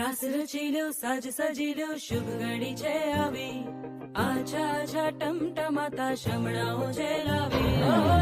રાસ રચી લ્યો સાજ સજી લ્યો શુભ ઘડી છે આવી આછા આછા ટમટમાતા શમણાઓ છે લાવી